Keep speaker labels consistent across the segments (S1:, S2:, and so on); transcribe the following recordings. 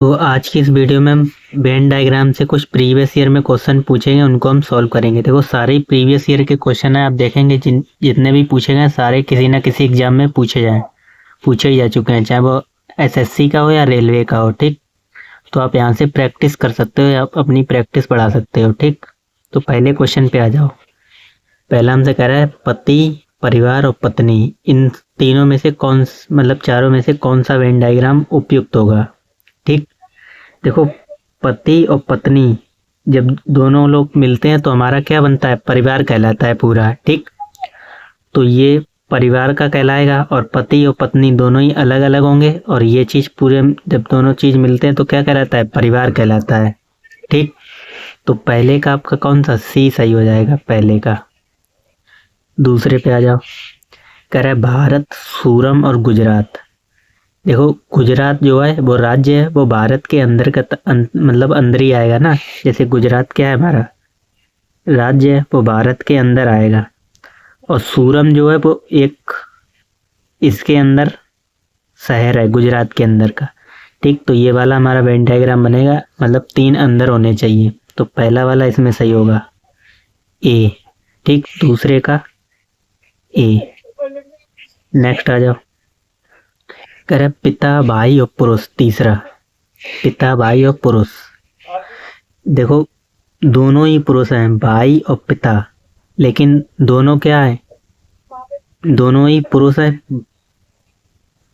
S1: तो आज की इस वीडियो में हम वेन डायग्राम से कुछ प्रीवियस ईयर में क्वेश्चन पूछेंगे, उनको हम सॉल्व करेंगे। देखो सारे ही प्रीवियस ईयर के क्वेश्चन है, आप देखेंगे जितने भी पूछे गए सारे किसी ना किसी एग्जाम में पूछे ही जा चुके हैं, चाहे वो एसएससी का हो या रेलवे का हो। ठीक, तो आप यहाँ से प्रैक्टिस कर सकते हो या आप अपनी प्रैक्टिस बढ़ा सकते हो। ठीक, तो पहले क्वेश्चन पे आ जाओ। पहला हमसे कह रहा है पति, परिवार और पत्नी, इन तीनों में से चारों में से कौन सा वेन डायग्राम उपयुक्त होगा। ठीक, देखो पति और पत्नी जब दोनों लोग मिलते हैं तो हमारा क्या बनता है, परिवार कहलाता है पूरा। ठीक, तो ये परिवार का कहलाएगा और पति और पत्नी दोनों ही अलग अलग होंगे और ये चीज पूरे जब दोनों चीज मिलते हैं तो क्या कहलाता है, परिवार कहलाता है। ठीक, तो पहले का आपका कौन सा, सी सही हो जाएगा पहले का। दूसरे पे आ जाओ। कह रहा है भारत, सूरम और गुजरात। देखो गुजरात जो है वो राज्य है, वो भारत के अंदर का अंदर ही आएगा ना। जैसे गुजरात क्या है, हमारा राज्य है, वो भारत के अंदर आएगा। और सूरम जो है वो एक इसके अंदर शहर है, गुजरात के अंदर का। ठीक, तो ये वाला हमारा वेन डायग्राम बनेगा, मतलब तीन अंदर होने चाहिए, तो पहला वाला इसमें सही होगा, ए। ठीक, दूसरे का ए। नेक्स्ट आ जाओ। कह रहा है पिता, भाई और पुरुष। तीसरा, पिता, भाई और पुरुष। देखो दोनों ही पुरुष हैं, भाई और पिता, लेकिन दोनों क्या है, दोनों ही पुरुष है,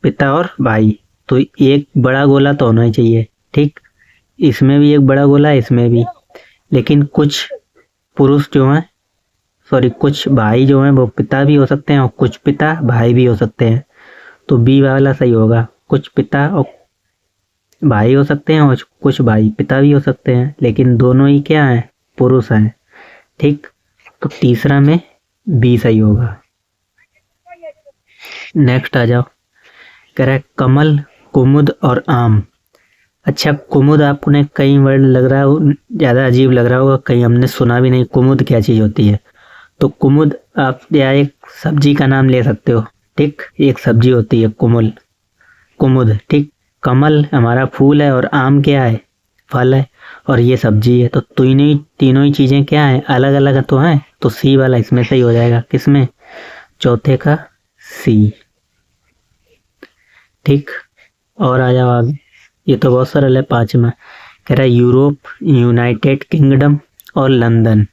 S1: पिता और भाई। तो एक बड़ा गोला तो होना ही चाहिए। ठीक, इसमें भी एक बड़ा गोला है, इसमें भी। लेकिन कुछ पुरुष जो हैं, कुछ भाई जो हैं वो पिता भी हो सकते हैं और कुछ पिता भाई भी हो सकते हैं। तो बी वाला सही होगा, कुछ पिता और भाई हो सकते हैं और कुछ भाई पिता भी हो सकते हैं, लेकिन दोनों ही क्या हैं, पुरुष हैं। ठीक, तो तीसरा में बी सही होगा। नेक्स्ट आ जाओ। कह रहा है कमल, कुमुद और आम। अच्छा, कुमुद आपने कई वर्ड लग रहा है ज़्यादा अजीब लग रहा होगा, कहीं हमने सुना भी नहीं कुमुद क्या चीज़ होती है। तो कुमुद आप या एक सब्जी का नाम ले सकते हो। ठीक, एक सब्जी होती है कुमुद। ठीक, कमल हमारा फूल है और आम क्या है, फल है, और ये सब्जी है। तो तीनों ही चीजें क्या है, अलग अलग तो हैं। तो सी वाला इसमें सही हो जाएगा, किसमें, चौथे का सी। ठीक, और आ जाओ आगे। ये तो बहुत सरल है। पांचवा कह रहा है यूरोप, यूनाइटेड किंगडम और लंदन।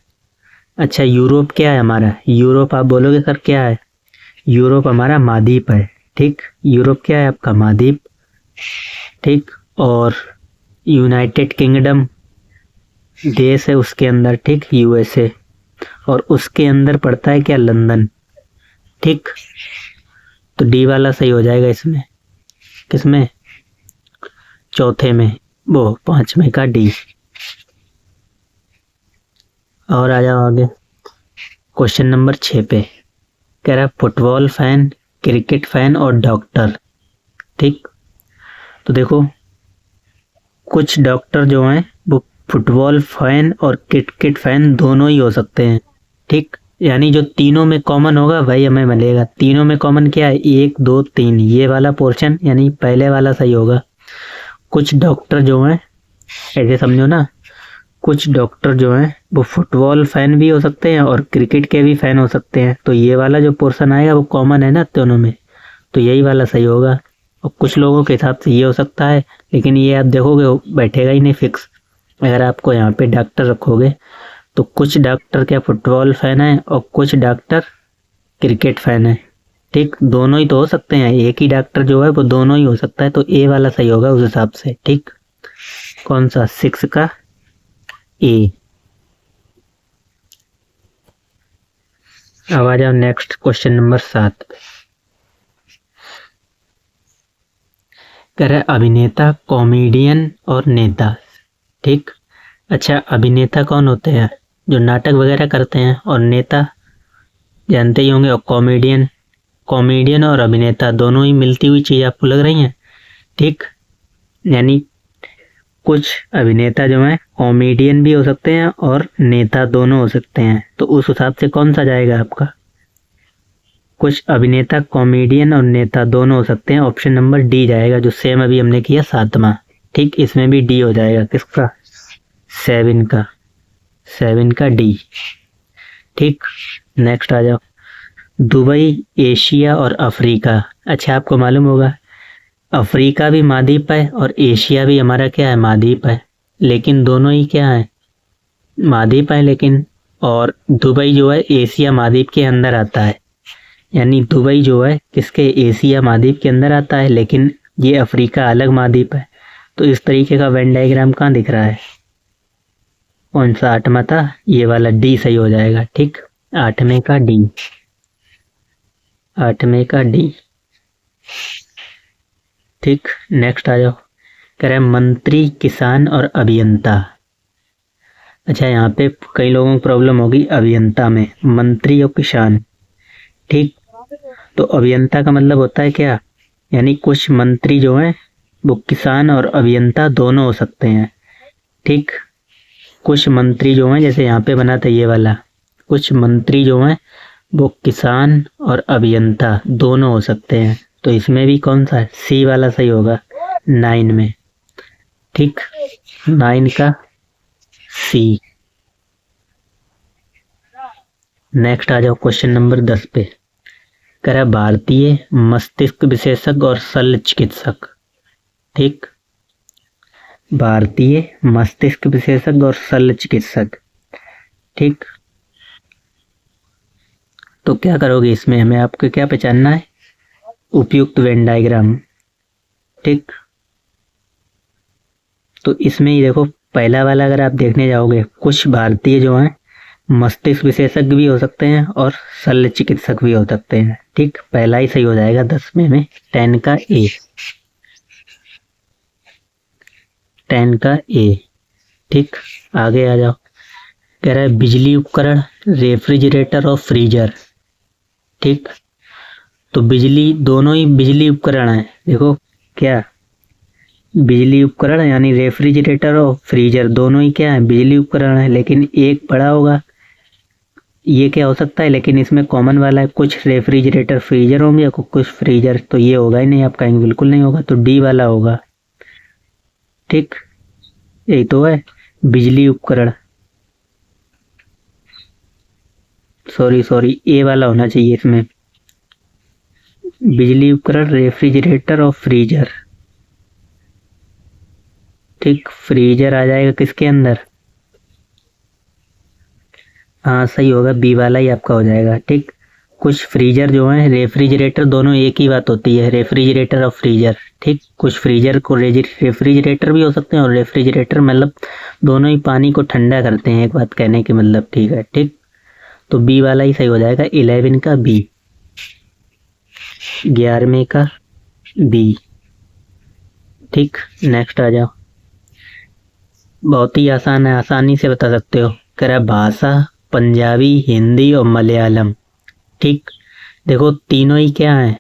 S1: अच्छा, यूरोप क्या है हमारा, यूरोप आप बोलोगे सर क्या है, यूरोप हमारा महाद्वीप है। ठीक, यूरोप क्या है आपका, महाद्वीप। ठीक, और यूनाइटेड किंगडम देश है उसके अंदर। ठीक, यूएसए, और उसके अंदर पड़ता है क्या, लंदन। ठीक, तो डी वाला सही हो जाएगा इसमें, किसमें, चौथे में, वो पांचवें का डी। और आ जाओ आगे क्वेश्चन नंबर 6 पे। कह रहा है फुटबॉल फैन, क्रिकेट फैन और डॉक्टर। ठीक, तो देखो कुछ डॉक्टर जो हैं वो फुटबॉल फैन और क्रिकेट फैन दोनों ही हो सकते हैं। ठीक, यानी जो तीनों में कॉमन होगा वही हमें मिलेगा। तीनों में कॉमन क्या है, 1 2 3, ये वाला पोर्शन यानी पहले वाला सही होगा। कुछ डॉक्टर जो हैं, ऐसे समझो ना, कुछ डॉक्टर जो हैं वो फुटबॉल फैन भी हो सकते हैं और क्रिकेट के भी फैन हो सकते हैं। तो ये वाला जो पोर्शन आएगा वो कॉमन है ना दोनों में, तो यही वाला सही होगा। और कुछ लोगों के हिसाब से ये हो सकता है, लेकिन ये आप देखोगे बैठेगा ही नहीं फिक्स। अगर आपको यहाँ पे डॉक्टर रखोगे तो कुछ डॉक्टर क्या फुटबॉल फैन है और कुछ डॉक्टर क्रिकेट फैन है। ठीक, दोनों ही तो हो सकते हैं, एक ही डॉक्टर जो है वो दोनों ही हो सकता है। तो ए वाला सही होगा उस हिसाब से। ठीक, कौन सा, 6 का ए। अब आ जाओ नेक्स्ट क्वेश्चन नंबर 7। कह रहा है अभिनेता, कॉमेडियन और नेता। ठीक, अच्छा अभिनेता कौन होते हैं, जो नाटक वगैरह करते हैं, और नेता जानते ही होंगे। और कॉमेडियन और अभिनेता दोनों ही मिलती हुई चीज आपको लग रही हैं। ठीक, यानी कुछ अभिनेता जो हैं कॉमेडियन भी हो सकते हैं और नेता दोनों हो सकते हैं। तो उस हिसाब से कौन सा जाएगा आपका, कुछ अभिनेता कॉमेडियन और नेता दोनों हो सकते हैं, ऑप्शन नंबर डी जाएगा, जो सेम अभी हमने किया 7वां। ठीक, इसमें भी डी हो जाएगा, किसका? 7 का डी। ठीक, नेक्स्ट आ जाओ। दुबई, एशिया और अफ्रीका। अच्छा, आपको मालूम होगा अफ्रीका भी महाद्वीप है और एशिया भी हमारा क्या है, महाद्वीप है, लेकिन दोनों ही क्या है, महाद्वीप है लेकिन। और दुबई जो है एशिया महाद्वीप के अंदर आता है, यानी दुबई जो है किसके, एशिया महाद्वीप के अंदर आता है, लेकिन ये अफ्रीका अलग महाद्वीप है। तो इस तरीके का वेन डायग्राम कहाँ दिख रहा है? कौन सा 8वां था? ये वाला डी सही हो जाएगा। ठीक, 8वें का डी, 8वें का डी। ठीक, नेक्स्ट आ जाओ। कह रहे हैं मंत्री, किसान और अभियंता। अच्छा, यहाँ पे कई लोगों को प्रॉब्लम होगी अभियंता में, मंत्री और किसान। ठीक, तो अभियंता का मतलब होता है क्या, यानी कुछ मंत्री जो हैं वो किसान और अभियंता दोनों हो सकते हैं। ठीक, कुछ मंत्री जो हैं, जैसे यहाँ पे बना था ये वाला, कुछ मंत्री जो हैं वो किसान और अभियंता दोनों हो सकते हैं। तो इसमें भी कौन सा है, सी वाला सही होगा 9 में। ठीक, 9 का सी। नेक्स्ट आ जाओ क्वेश्चन नंबर 10 पे। कह रहा भारतीय मस्तिष्क विशेषज्ञ और शल्य चिकित्सक। ठीक, भारतीय मस्तिष्क विशेषज्ञ और शल्य चिकित्सक। ठीक, तो क्या करोगे इसमें, हमें आपको क्या पहचानना है, उपयुक्त वेन डायग्राम। ठीक, तो इसमें ही देखो पहला वाला अगर आप देखने जाओगे, कुछ भारतीय जो हैं मस्तिष्क विशेषज्ञ भी हो सकते हैं और शल्य चिकित्सक भी हो सकते हैं। ठीक, पहला ही सही हो जाएगा 10वें में, 10 का ए, 10 का ए। ठीक, आगे आ जाओ। कह रहा है बिजली उपकरण, रेफ्रिजरेटर और फ्रीजर। ठीक, तो बिजली, दोनों ही बिजली उपकरण है। देखो क्या, बिजली उपकरण यानी रेफ्रिजरेटर और फ्रीजर दोनों ही क्या है, बिजली उपकरण है, लेकिन एक बड़ा होगा, ये क्या हो सकता है, लेकिन इसमें कॉमन वाला है, कुछ रेफ्रिजरेटर फ्रीजर होंगे कुछ फ्रीजर, तो ये होगा ही नहीं, आप कहेंगे बिल्कुल नहीं होगा, तो डी वाला होगा। ठीक, यही तो है बिजली उपकरण, सॉरी ए वाला होना चाहिए इसमें, बिजली उपकरण, रेफ्रिजरेटर और फ्रीजर। ठीक, फ्रीजर आ जाएगा किसके अंदर, हाँ सही होगा, बी वाला ही आपका हो जाएगा। ठीक, कुछ फ्रीजर जो है, रेफ्रिजरेटर, दोनों एक ही बात होती है, रेफ्रिजरेटर और फ्रीजर। ठीक, कुछ फ्रीजर को रेफ्रिजरेटर भी हो सकते हैं और रेफ्रिजरेटर मतलब दोनों ही पानी को ठंडा करते हैं, एक बात कहने की मतलब। ठीक है, ठीक, तो बी वाला ही सही हो जाएगा, 11 का बी, 11वें का बी। ठीक, नेक्स्ट आ जाओ। बहुत ही आसान है, आसानी से बता सकते हो। कह रहा भाषा, पंजाबी, हिंदी और मलयालम। ठीक, देखो तीनों ही क्या हैं,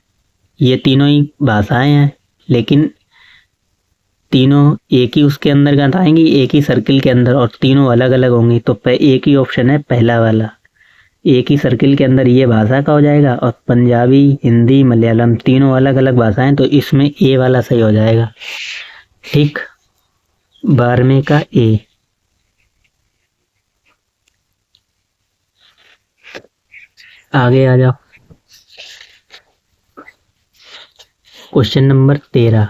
S1: ये तीनों ही भाषाएं हैं, लेकिन तीनों एक ही उसके अंदर का आएंगी, एक ही सर्किल के अंदर, और तीनों अलग अलग होंगी। तो एक ही ऑप्शन है पहला वाला, एक ही सर्किल के अंदर ये भाषा का हो जाएगा, और पंजाबी, हिंदी, मलयालम तीनों अलग अलग भाषाएं, तो इसमें ए वाला सही हो जाएगा। ठीक, 12वें का ए। आगे आ जाओ, क्वेश्चन नंबर 13।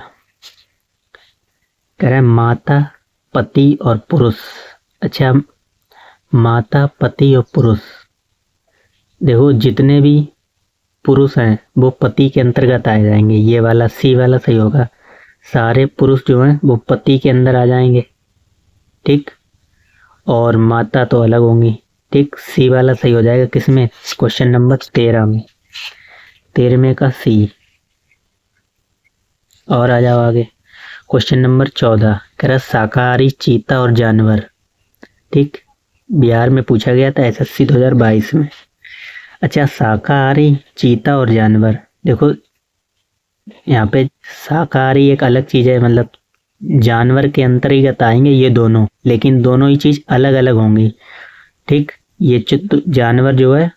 S1: कह रहा है माता, पति और पुरुष। अच्छा, माता, पति और पुरुष, देखो जितने भी पुरुष हैं वो पति के अंतर्गत आ जाएंगे, ये वाला सी वाला सही होगा, सारे पुरुष जो हैं वो पति के अंदर आ जाएंगे। ठीक, और माता तो अलग होंगी। ठीक, सी वाला सही हो जाएगा किसमें, क्वेश्चन नंबर 13 में, 13वें का सी। और आ जाओ आगे, क्वेश्चन नंबर 14। कह रहा शाकाहारी, चीता और जानवर। ठीक, बिहार में पूछा गया था SSC 2022 में। अच्छा, शाकाहारी, चीता और जानवर, देखो यहाँ पे शाकाहारी एक अलग चीज है, मतलब जानवर के अंतर्गत आएंगे ये दोनों, लेकिन दोनों ही चीज अलग अलग होंगी। ठीक, ये जानवर जो है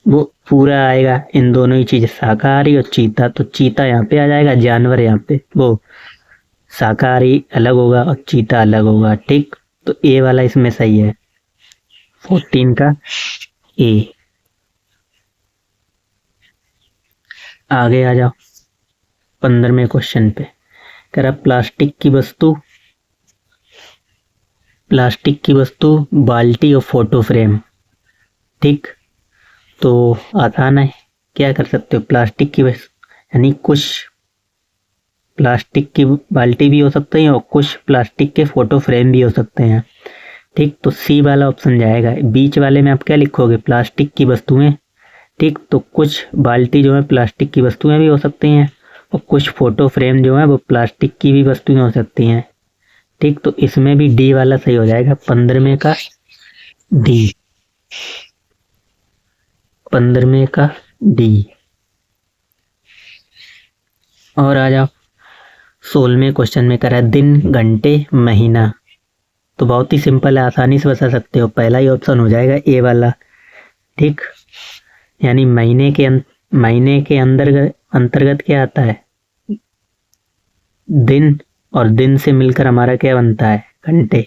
S1: वो पूरा आएगा, इन दोनों ही चीज शाकाहारी और चीता, तो चीता यहाँ पे आ जाएगा, जानवर यहाँ पे, वो शाकाहारी अलग होगा और चीता अलग होगा। ठीक, तो ए वाला इसमें सही है, 14 का ए। आगे आ जाओ 15वें क्वेश्चन पे। कह रहा प्लास्टिक की वस्तु बाल्टी और फोटो फ्रेम। ठीक, तो आसान है, क्या कर सकते हो, प्लास्टिक की यानी कुछ प्लास्टिक की बाल्टी भी हो सकते हैं और कुछ प्लास्टिक के फोटो फ्रेम भी हो सकते हैं। ठीक, तो सी वाला ऑप्शन जाएगा। बीच वाले में आप क्या लिखोगे, प्लास्टिक की वस्तुएं। ठीक, तो कुछ बाल्टी जो है प्लास्टिक की वस्तुएं भी हो सकती हैं और कुछ फोटो फ्रेम जो है वो प्लास्टिक की भी वस्तुएं हो सकती हैं। ठीक, तो इसमें भी डी वाला सही हो जाएगा, 15वें का डी, 15वें का डी। और आ जाओ 16वें क्वेश्चन में करा दिन, घंटे, महीना। तो बहुत ही सिंपल है, आसानी से बता सकते हो, पहला ही ऑप्शन हो जाएगा ए वाला। ठीक, यानी महीने के अंतर्गत क्या आता है, दिन, और दिन से मिलकर हमारा क्या बनता है, घंटे।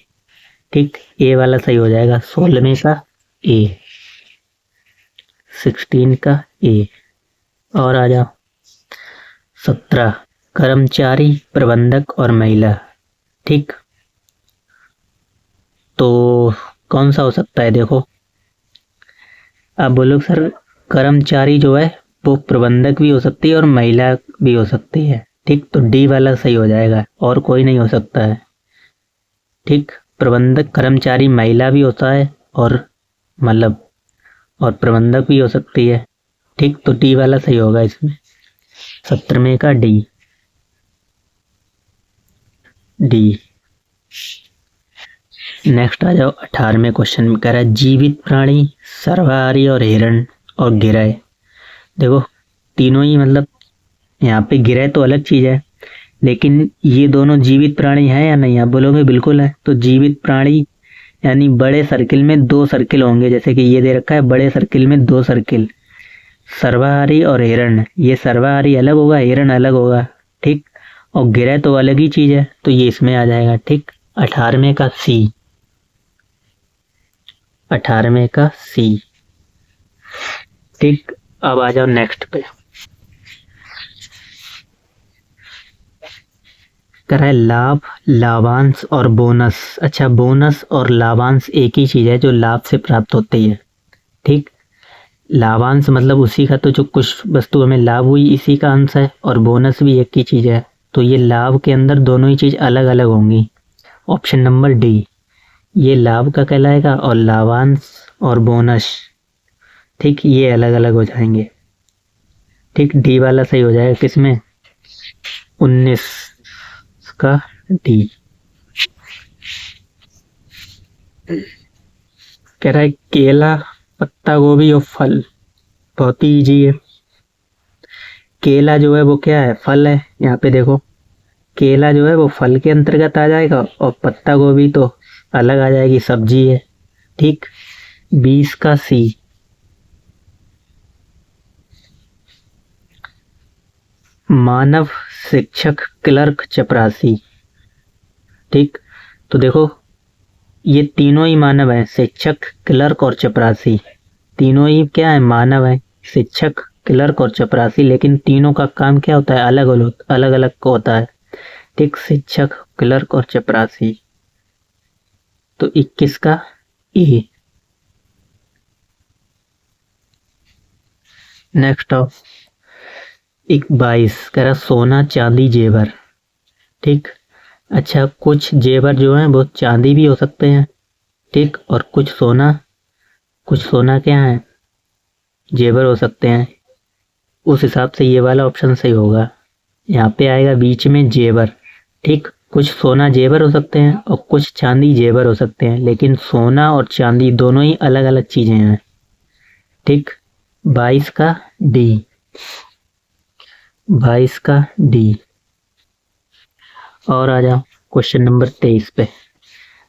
S1: ठीक, ए वाला सही हो जाएगा, 16वें का ए, 16 का ए। और आ जाओ 17, कर्मचारी, प्रबंधक और महिला। ठीक, तो कौन सा हो सकता है, देखो आप बोलो सर कर्मचारी जो है वो प्रबंधक भी हो सकती है और महिला भी हो सकती है। ठीक, तो डी वाला सही हो जाएगा, और कोई नहीं हो सकता है। ठीक, प्रबंधक, कर्मचारी, महिला भी होता है और प्रबंधक भी हो सकती है। ठीक, तो डी वाला सही होगा इसमें, 17वें का डी। नेक्स्ट आ जाओ 18वें क्वेश्चन में, कह रहा है जीवित प्राणी, सर्वहारी और हिरण और गिरह। देखो तीनों ही यहाँ पे गिरह तो अलग चीज है, लेकिन ये दोनों जीवित प्राणी हैं या नहीं, आप बोलोगे बिल्कुल है। तो जीवित प्राणी यानी बड़े सर्किल में 2 सर्किल होंगे, जैसे कि ये दे रखा है, बड़े सर्किल में 2 सर्किल। सर्वहारी और हिरण, ये सर्वहारी अलग होगा, हिरण अलग होगा। ठीक, और गिरह तो अलग ही चीज है, तो ये इसमें आ जाएगा। ठीक, 18वें का सी, 18वें का सी। ठीक, अब आ जाओ नेक्स्ट पे, कह रहा है लाभ, लाभांश और बोनस। अच्छा, बोनस और लाभांश एक ही चीज है जो लाभ से प्राप्त होती है। ठीक, लाभांश उसी का, तो जो कुछ वस्तु हमें लाभ हुई इसी का अंश है, और बोनस भी एक ही चीज है, तो ये लाभ के अंदर दोनों ही चीज अलग अलग होंगी। ऑप्शन नंबर डी, ये लाभ का कहलाएगा और लाभांश और बोनस, ठीक, ये अलग अलग हो जाएंगे। ठीक, डी वाला सही हो जाएगा, किसमें, 19 का डी। कह रहा है केला, पत्ता गोभी और फल। बहुत ही इजी है, केला जो है वो क्या है, फल है। यहाँ पे देखो केला जो है वो फल के अंतर्गत आ जाएगा और पत्ता गोभी तो अलग आ जाएगी, सब्जी है। ठीक, 20 का सी। मानव, शिक्षक, क्लर्क, चपरासी। ठीक, तो देखो ये तीनों ही मानव है, शिक्षक, क्लर्क और चपरासी। तीनों ही क्या है, मानव है, शिक्षक, क्लर्क और चपरासी, लेकिन तीनों का काम क्या होता है, अलग अलग होता है। ठीक, शिक्षक, क्लर्क और चपरासी। तो 21 का ए। नेक्स्ट ऑफ 22, कह रहा सोना, चांदी, जेवर। ठीक, अच्छा कुछ जेवर जो हैं वो चांदी भी हो सकते हैं। ठीक, और कुछ सोना क्या है, जेवर हो सकते हैं। उस हिसाब से ये वाला ऑप्शन सही होगा, यहाँ पे आएगा बीच में जेवर। ठीक, कुछ सोना जेवर हो सकते हैं और कुछ चांदी जेवर हो सकते हैं, लेकिन सोना और चांदी दोनों ही अलग अलग चीजें हैं। ठीक, 22 का डी, 22 का डी। और आ जाओ क्वेश्चन नंबर 23 पे।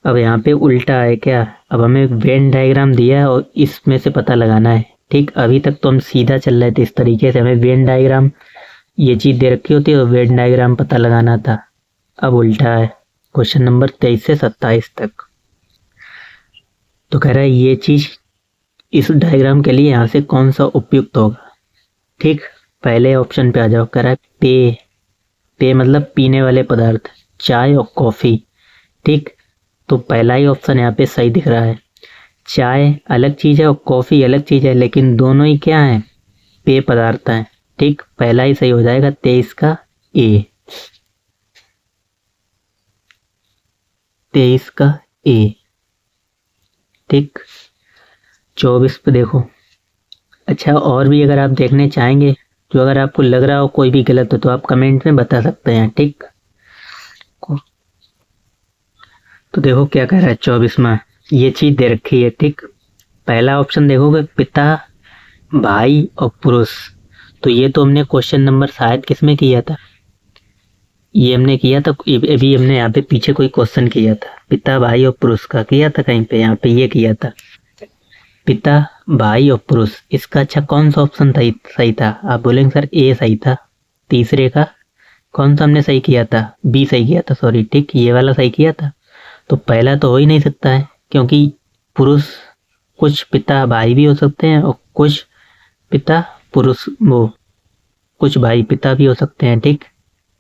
S1: अब यहाँ पे उल्टा है क्या, अब हमें एक वेन डायग्राम दिया है और इसमें से पता लगाना है। ठीक, अभी तक तो हम सीधा चल रहे थे इस तरीके से, हमें वेन डायग्राम ये चीज दे रखी होती है और वेन डायग्राम पता लगाना था। अब उल्टा है, क्वेश्चन नंबर 23 से 27 तक। तो कह रहा है ये चीज इस डायग्राम के लिए यहाँ से कौन सा उपयुक्त होगा। ठीक, पहले ऑप्शन पे आ जाओ। कह रहा है पेय, पेय मतलब पीने वाले पदार्थ, चाय और कॉफी। ठीक, तो पहला ही ऑप्शन यहाँ पे सही दिख रहा है। चाय अलग चीज है और कॉफी अलग चीज है, लेकिन दोनों ही क्या है, पेय पदार्थ हैं। ठीक, पहला ही सही हो जाएगा 23 का ए, 23 का ए। ठीक, 24 पे देखो। अच्छा, और भी अगर आप देखने चाहेंगे, जो अगर आपको लग रहा हो कोई भी गलत हो तो आप कमेंट में बता सकते हैं। ठीक, तो देखो क्या कह रहा है 24 में, ये चीज दे रखी है। ठीक, पहला ऑप्शन देखोगे पिता, भाई और पुरुष। तो ये तो हमने क्वेश्चन नंबर शायद किसमें किया था, ये हमने किया था अभी हमने यहाँ पे पीछे कोई क्वेश्चन किया था, पिता भाई और पुरुष का किया था कहीं पे, यहाँ पे ये किया था पिता भाई और पुरुष। इसका अच्छा कौन सा ऑप्शन सही था? आप बोलेंगे सर ए सही था। तीसरे का कौन सा हमने सही किया था? बी सही किया था, सॉरी। ठीक, ये वाला सही किया था। तो पहला तो हो ही नहीं सकता है, क्योंकि पुरुष कुछ पिता भाई भी हो सकते हैं और कुछ पिता पुरुष वो कुछ भाई पिता भी हो सकते हैं। ठीक,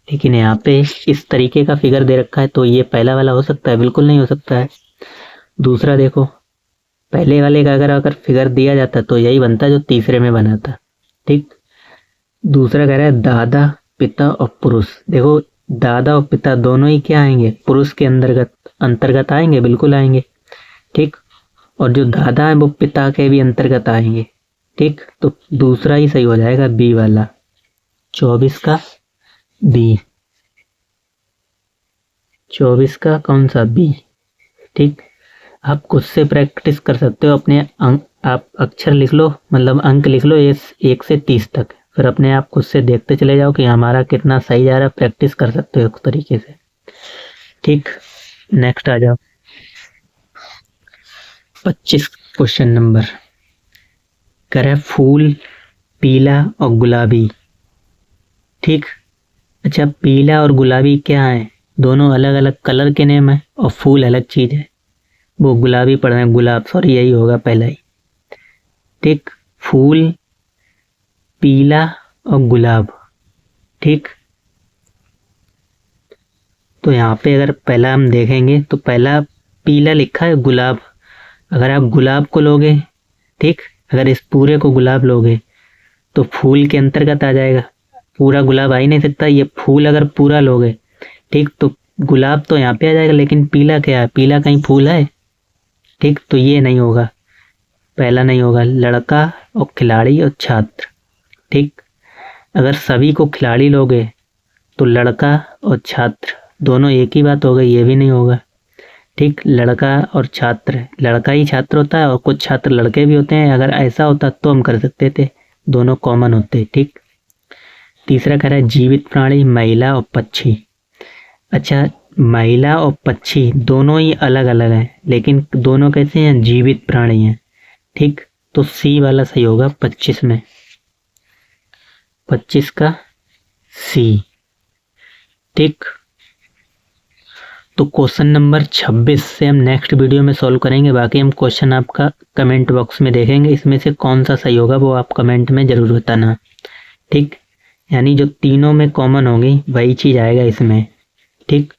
S1: लेकिन यहाँ पे इस तरीके का फिगर दे रखा है तो ये पहला वाला हो सकता है? बिल्कुल नहीं हो सकता है। दूसरा देखो, पहले वाले का अगर फिगर दिया जाता तो यही बनता जो तीसरे में बना था। ठीक, दूसरा कह रहा है दादा पिता और पुरुष। देखो दादा और पिता दोनों ही क्या आएंगे, पुरुष के अंतर्गत आएंगे, बिल्कुल आएंगे। ठीक, और जो दादा है वो पिता के भी अंतर्गत आएंगे। ठीक, तो दूसरा ही सही हो जाएगा, बी वाला, 24 का बी, 24 का कौन सा, बी। ठीक, आप खुद से प्रैक्टिस कर सकते हो अपने अंक, आप अक्षर लिख लो, मतलब अंक लिख लो 1 से 30 तक, फिर अपने आप खुद से देखते चले जाओ कि हमारा कितना सही जा रहा है। प्रैक्टिस कर सकते हो उस तरीके से। ठीक, नेक्स्ट आ जाओ 25 क्वेश्चन नंबर। करे फूल पीला और गुलाबी। ठीक, अच्छा पीला और गुलाबी क्या है, दोनों अलग अलग कलर के नेम है और फूल अलग चीज है। वो गुलाबी पढ़ रहे हैं, गुलाब, सॉरी यही होगा पहला ही। ठीक, फूल पीला और गुलाब। ठीक, तो यहाँ पे अगर पहला हम देखेंगे तो पहला पीला लिखा है गुलाब। अगर आप गुलाब को लोगे, ठीक, अगर इस पूरे को गुलाब लोगे तो फूल के अंतर्गत आ जाएगा, पूरा गुलाब आ ही नहीं सकता। ये फूल अगर पूरा लोगे, ठीक, तो गुलाब तो यहाँ पे आ जाएगा, लेकिन पीला क्या है, पीला कहीं फूल है? ठीक, तो ये नहीं होगा, पहला नहीं होगा। लड़का और खिलाड़ी और छात्र। ठीक, अगर सभी को खिलाड़ी लोगे तो लड़का और छात्र दोनों एक ही बात हो गई, ये भी नहीं होगा। ठीक, लड़का और छात्र, लड़का ही छात्र होता है और कुछ छात्र लड़के भी होते हैं। अगर ऐसा होता तो हम कर सकते थे, दोनों कॉमन होते। ठीक, तीसरा कह रहा है जीवित प्राणी महिला और पक्षी। अच्छा, महिला और पक्षी दोनों ही अलग अलग हैं, लेकिन दोनों कैसे हैं, जीवित प्राणी हैं। ठीक, तो सी वाला सही होगा 25 में, 25 का सी। ठीक, तो क्वेश्चन नंबर 26 से हम नेक्स्ट वीडियो में सॉल्व करेंगे। बाकी हम क्वेश्चन आपका कमेंट बॉक्स में देखेंगे, इसमें से कौन सा सही होगा वो आप कमेंट में जरूर बताना। ठीक, यानी जो तीनों में कॉमन होंगी वही चीज आएगा इसमें। ठीक,